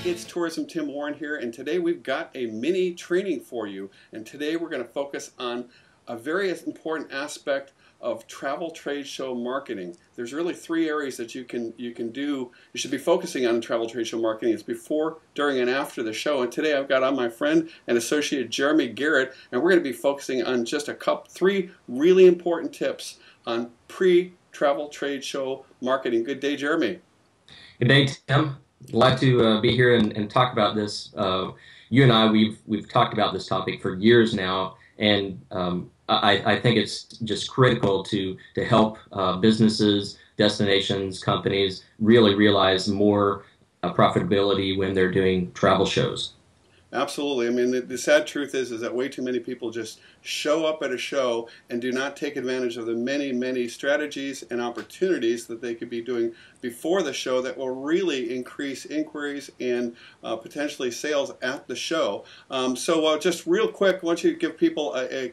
it's Tourism Tim Warren here, and today we've got a mini training for you. And today we're going to focus on a very important aspect of travel trade show marketing. There's really three areas that you should be focusing on in travel trade show marketing. It's before, during, and after the show. And today I've got on my friend and associate Jeremy Garrett, and we're going to be focusing on just three really important tips on pre-travel trade show marketing. Good day, Jeremy. Good day, Tim. Glad to be here and talk about this. You and I, we've talked about this topic for years now, and I think it's just critical to help businesses, destinations, companies really realize more profitability when they're doing travel shows. Absolutely. I mean, the sad truth is that way too many people just show up at a show and do not take advantage of the many strategies and opportunities that they could be doing before the show that will really increase inquiries and potentially sales at the show. So just real quick, I want you to give people a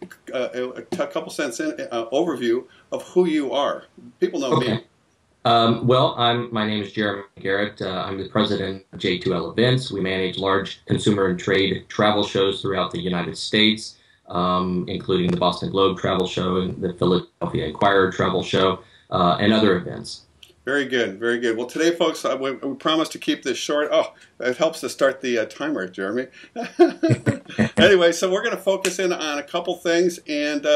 couple cents overview of who you are. People know Okay. me. Well, my name is Jeremy Garrett. I'm the president of J2L Events. We manage large consumer and trade travel shows throughout the United States, including the Boston Globe Travel Show, the Philadelphia Inquirer Travel Show, and other events. Very good, very good. Well, today, folks, we promise to keep this short. Oh, it helps to start the timer, Jeremy. Anyway, so we're going to focus in on a couple things. And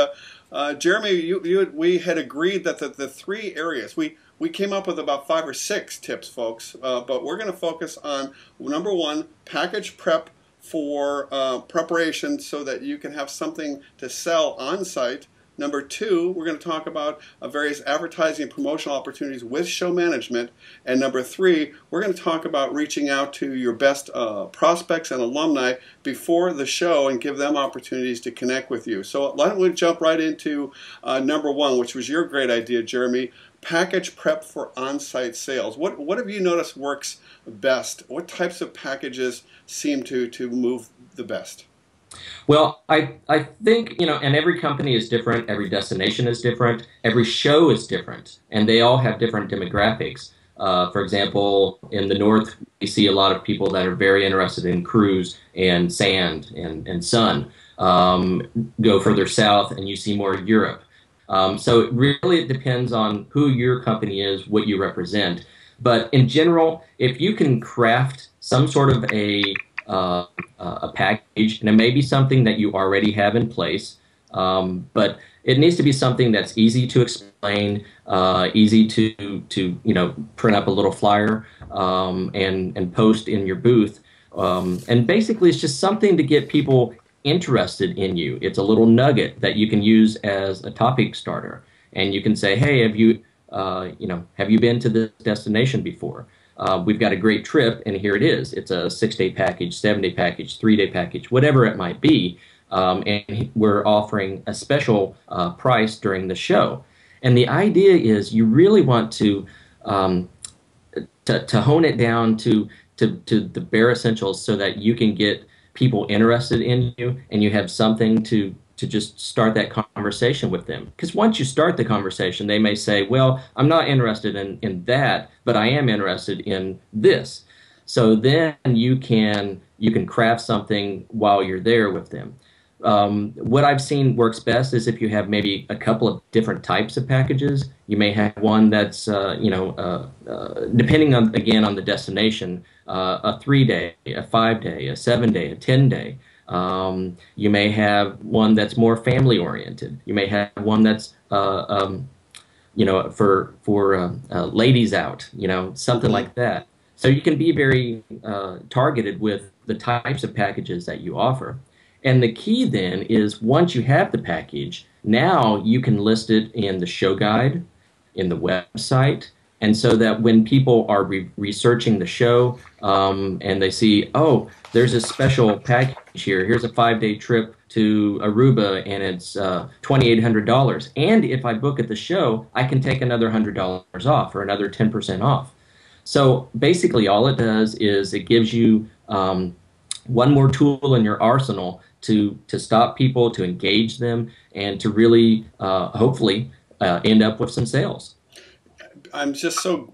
Jeremy, we had agreed that the three areas, we came up with about 5 or 6 tips, folks, but we're going to focus on, number one, package prep for preparation so that you can have something to sell on site. Number 2, we're going to talk about various advertising and promotional opportunities with show management. And number 3, we're going to talk about reaching out to your best prospects and alumni before the show and give them opportunities to connect with you. So why don't we jump right into number 1, which was your great idea, Jeremy, package prep for on-site sales. What have you noticed works best? What types of packages seem to move the best? Well, I think, and every company is different, every destination is different, every show is different, and they all have different demographics. For example, in the North, we see a lot of people that are very interested in cruise and sand and sun. Go further south, and you see more Europe. So it really depends on who your company is, what you represent. But in general, if you can craft some sort of a package, and it may be something that you already have in place, but it needs to be something that's easy to explain, easy to print up a little flyer and post in your booth, and basically it's just something to get people interested in you. It's a little nugget that you can use as a topic starter, and you can say, hey, have you been to this destination before? We've got a great trip, and here it is. It's a 6-day package, 7-day package, 3-day package, whatever it might be, and we're offering a special price during the show. And the idea is you really want to hone it down to the bare essentials so that you can get people interested in you, and you have something to just start that conversation with them. Because once you start the conversation, they may say, well, I'm not interested in that, but I am interested in this. So then you can craft something while you're there with them. What I've seen works best is if you have maybe a couple of different types of packages. You may have one that's, depending on, again, on the destination, a 3-day, a 5-day, a 7-day, a 10-day. You may have one that's more family oriented. You may have one that's for ladies out, something like that. So you can be very targeted with the types of packages that you offer. And the key then is once you have the package, now you can list it in the show guide, in the website, and so that when people are researching the show and they see, oh, there's a special package here. Here's a 5-day trip to Aruba, and it's $2,800. And if I book at the show, I can take another $100 off or another 10% off. So basically all it does is it gives you one more tool in your arsenal to stop people, to engage them, and to really hopefully end up with some sales. I'm just so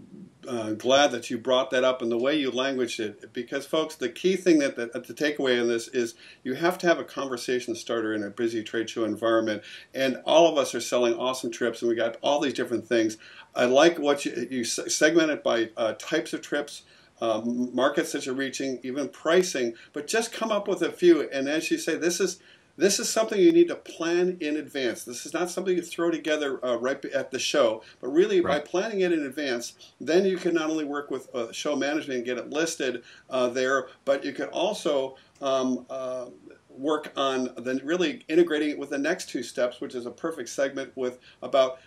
glad that you brought that up and the way you languaged it, because folks, the key thing that the takeaway in this is you have to have a conversation starter in a busy trade show environment. And all of us are selling awesome trips, and we got all these different things. I like what you segment it by types of trips, markets that you're reaching, even pricing, but just come up with a few. And as you say, this is something you need to plan in advance. This is not something you throw together right at the show, but really by planning it in advance, then you can not only work with show management and get it listed there, but you can also work on then really integrating it with the next two steps, which is a perfect segment with about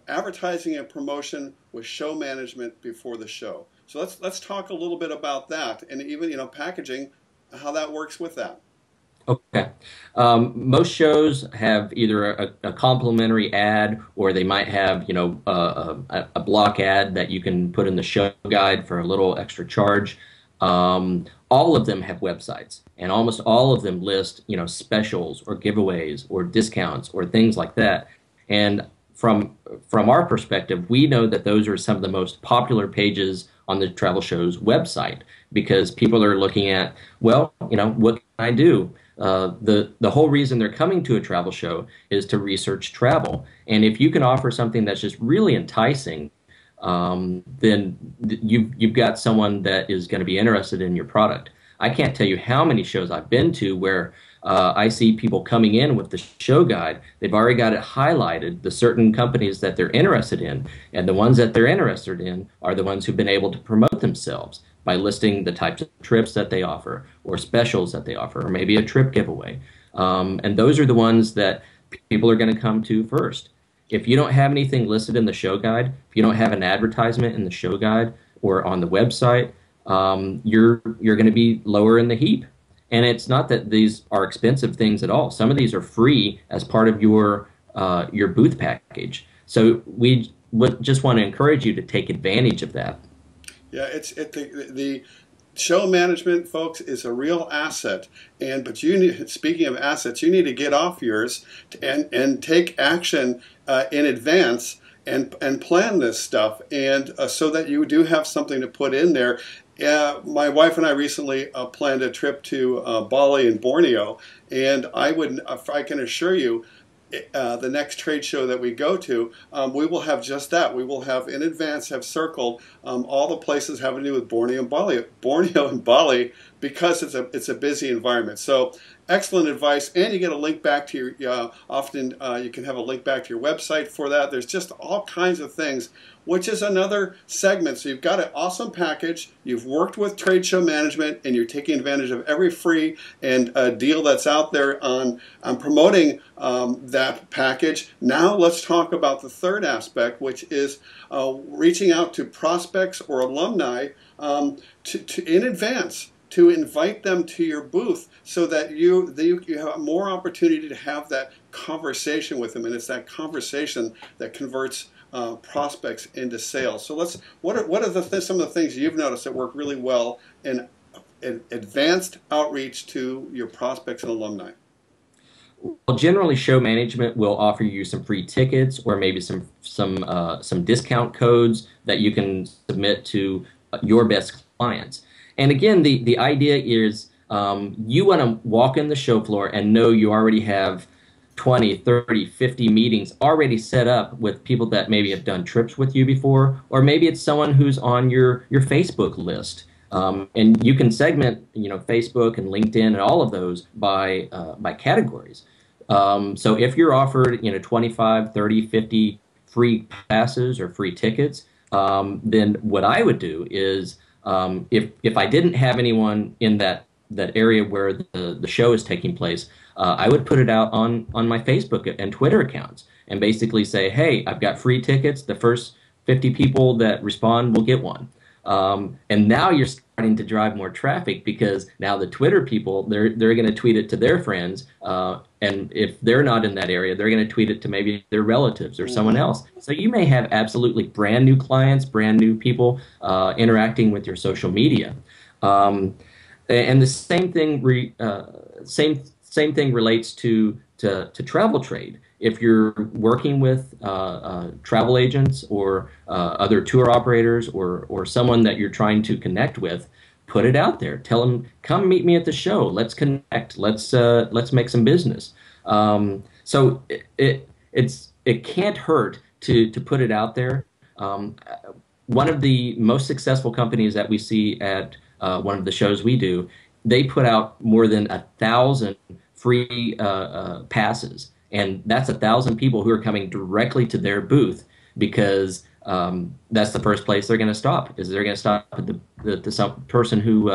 advertising and promotion with show management before the show. So let's talk a little bit about that, and even packaging, how that works with that. Okay. Most shows have either a complimentary ad, or they might have, a block ad that you can put in the show guide for a little extra charge. All of them have websites, and almost all of them list, specials or giveaways or discounts or things like that. And from our perspective, we know that those are some of the most popular pages on the travel show's website, because people are looking at, well, what can I do? The whole reason they're coming to a travel show is to research travel. And if you can offer something that's just really enticing, then you've got someone that is going to be interested in your product. I can't tell you how many shows I've been to where I see people coming in with the show guide. They've already got it highlighted, the certain companies that they're interested in. And the ones that they're interested in are the ones who've been able to promote themselves by listing the types of trips that they offer, or specials that they offer, or maybe a trip giveaway. And those are the ones that people are going to come to first. If you don't have anything listed in the show guide, if you don't have an advertisement in the show guide or on the website, you're going to be lower in the heap. And it's not that these are expensive things at all. Some of these are free as part of your booth package. So we just want to encourage you to take advantage of that. Yeah, the show management, folks, is a real asset. But you need, speaking of assets, you need to get off yours and take action in advance and plan this stuff, and so that you do have something to put in there. My wife and I recently planned a trip to Bali and Borneo, and I can assure you, the next trade show that we go to, we will have just that. We will have in advance circled all the places having to do with Borneo and Bali, because it's a busy environment. So excellent advice, and you get a link back to your. Often you can have a link back to your website for that. There's just all kinds of things, which is another segment. So you've got an awesome package. You've worked with trade show management, and you're taking advantage of every free and deal that's out there on promoting that package. Now let's talk about the third aspect, which is reaching out to prospects or alumni in advance, to invite them to your booth, so that you have more opportunity to have that conversation with them, and it's that conversation that converts prospects into sales. So what are some of the things you've noticed that work really well in advanced outreach to your prospects and alumni? Well, generally, show management will offer you some free tickets, or maybe some discount codes that you can submit to your best clients. And again, the idea is you want to walk in the show floor and know you already have 20, 30, 50 meetings already set up with people that maybe have done trips with you before, or maybe it's someone who's on your Facebook list. And you can segment, Facebook and LinkedIn and all of those by categories. So if you're offered, 25, 30, 50 free passes or free tickets, then what I would do is, if I didn't have anyone in that area where the show is taking place, I would put it out on my Facebook and Twitter accounts, and basically say, hey, I've got free tickets. The first 50 people that respond will get one. And now you're starting to drive more traffic, because now the Twitter people, they're going to tweet it to their friends, and if they're not in that area, they're going to tweet it to maybe their relatives or someone else. So you may have absolutely brand new clients, brand new people interacting with your social media. And the same thing relates to travel trade. if you're working with travel agents or other tour operators or someone that you're trying to connect with, put it out there. Tell them, come meet me at the show. Let's connect. Let's make some business. So it can't hurt to put it out there. Um, One of the most successful companies that we see at one of the shows we do, they put out more than 1,000 free passes, and that's 1,000 people who are coming directly to their booth because that's the first place they're going to stop. Is they're going to stop at the some person who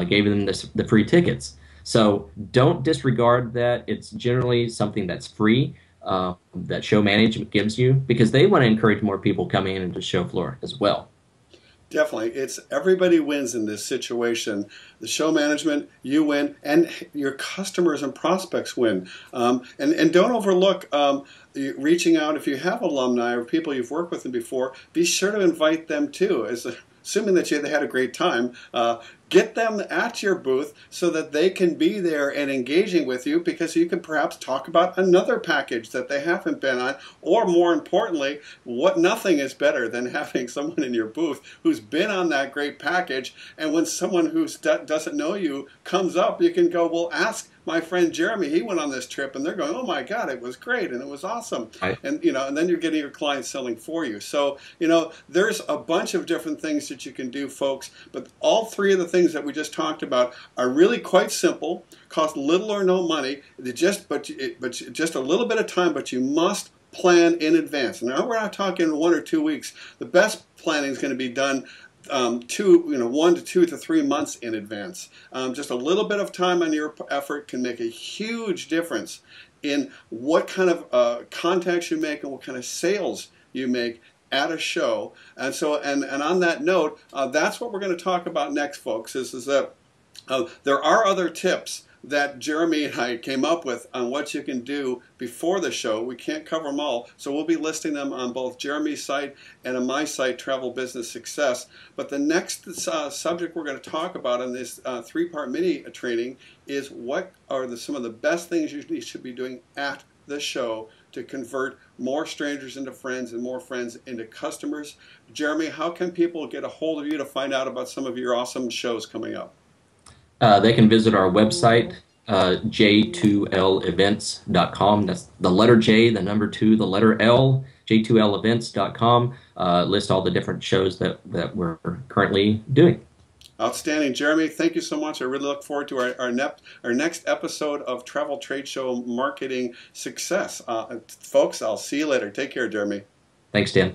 gave them the free tickets. So don't disregard that. It's generally something that's free that show management gives you because they want to encourage more people coming into the show floor as well. Definitely. It's everybody wins in this situation. The show management, you win, and your customers and prospects win. And don't overlook reaching out. If you have alumni or people you've worked with them before, be sure to invite them too. Assuming that they had a great time, get them at your booth so that they can be there and engaging with you, because you can perhaps talk about another package that they haven't been on, or more importantly, nothing is better than having someone in your booth who's been on that great package, and when someone who doesn't know you comes up, you can go, well, ask my friend Jeremy, he went on this trip, and they're going, oh my God, it was great and it was awesome. And and then you're getting your clients selling for you. So there's a bunch of different things that you can do, folks, but all three of the things that we just talked about are really quite simple, cost little or no money, just a little bit of time, but you must plan in advance. Now we're not talking 1 or 2 weeks. The best planning is going to be done 1 to 2 to 3 months in advance. Just a little bit of time on your effort can make a huge difference in what kind of contacts you make and what kind of sales you make at a show. And so, and on that note, that's what we're going to talk about next, folks, is that there are other tips that Jeremy and I came up with on what you can do before the show. We can't cover them all, so we'll be listing them on both Jeremy's site and on my site, Travel Business Success. But the next subject we're going to talk about in this 3-part mini training is what are some of the best things you should be doing at the show to convert more strangers into friends and more friends into customers. Jeremy, how can people get a hold of you to find out about some of your awesome shows coming up? They can visit our website, j2levents.com. That's the letter J, the number 2, the letter L, j2levents.com. List all the different shows that we're currently doing. Outstanding. Jeremy, thank you so much. I really look forward to our next episode of Travel Trade Show Marketing Success. Folks, I'll see you later. Take care, Jeremy. Thanks, Dan.